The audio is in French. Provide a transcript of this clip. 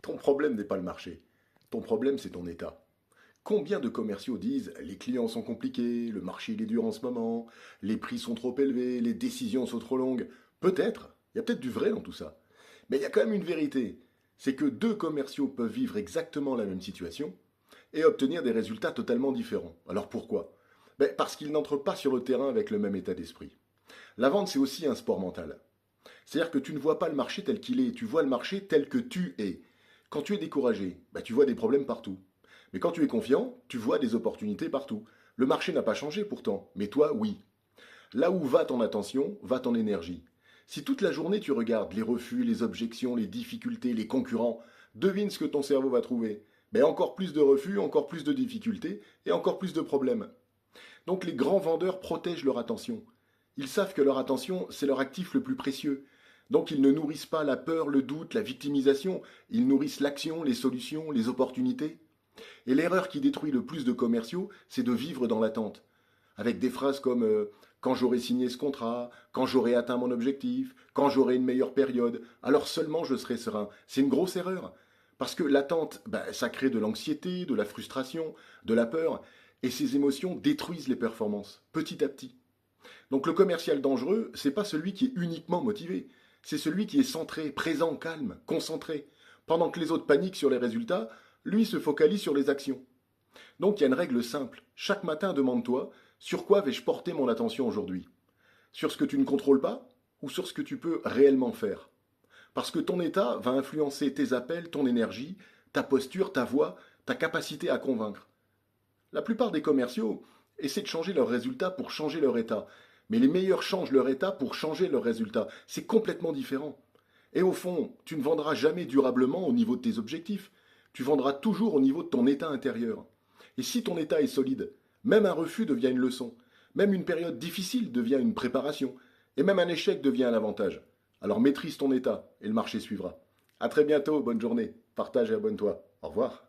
Ton problème n'est pas le marché. Ton problème, c'est ton état. Combien de commerciaux disent les clients sont compliqués, le marché il est dur en ce moment, les prix sont trop élevés, les décisions sont trop longues? Peut-être, il y a peut-être du vrai dans tout ça. Mais il y a quand même une vérité. C'est que deux commerciaux peuvent vivre exactement la même situation et obtenir des résultats totalement différents. Alors pourquoi? Parce qu'ils n'entrent pas sur le terrain avec le même état d'esprit. La vente, c'est aussi un sport mental. C'est-à-dire que tu ne vois pas le marché tel qu'il est, tu vois le marché tel que tu es. Quand tu es découragé, tu vois des problèmes partout. Mais quand tu es confiant, tu vois des opportunités partout. Le marché n'a pas changé pourtant, mais toi, oui. Là où va ton attention, va ton énergie. Si toute la journée tu regardes les refus, les objections, les difficultés, les concurrents, devine ce que ton cerveau va trouver. Encore plus de refus, encore plus de difficultés et encore plus de problèmes. Donc les grands vendeurs protègent leur attention. Ils savent que leur attention, c'est leur actif le plus précieux. Donc ils ne nourrissent pas la peur, le doute, la victimisation, ils nourrissent l'action, les solutions, les opportunités. Et l'erreur qui détruit le plus de commerciaux, c'est de vivre dans l'attente. Avec des phrases comme quand j'aurai signé ce contrat, quand j'aurai atteint mon objectif, quand j'aurai une meilleure période, alors seulement je serai serein. C'est une grosse erreur. Parce que l'attente, ça crée de l'anxiété, de la frustration, de la peur, et ces émotions détruisent les performances, petit à petit. Donc le commercial dangereux, c'est pas celui qui est uniquement motivé, c'est celui qui est centré, présent, calme, concentré. Pendant que les autres paniquent sur les résultats, lui se focalise sur les actions. Donc il y a une règle simple. Chaque matin, demande-toi, sur quoi vais-je porter mon attention aujourd'hui? Sur ce que tu ne contrôles pas ou sur ce que tu peux réellement faire? Parce que ton état va influencer tes appels, ton énergie, ta posture, ta voix, ta capacité à convaincre. La plupart des commerciaux essaient de changer leurs résultats pour changer leur état. Mais les meilleurs changent leur état pour changer leurs résultats. C'est complètement différent. Et au fond, tu ne vendras jamais durablement au niveau de tes objectifs. Tu vendras toujours au niveau de ton état intérieur. Et si ton état est solide, même un refus devient une leçon. Même une période difficile devient une préparation. Et même un échec devient un avantage. Alors maîtrise ton état et le marché suivra. À très bientôt, bonne journée. Partage et abonne-toi. Au revoir.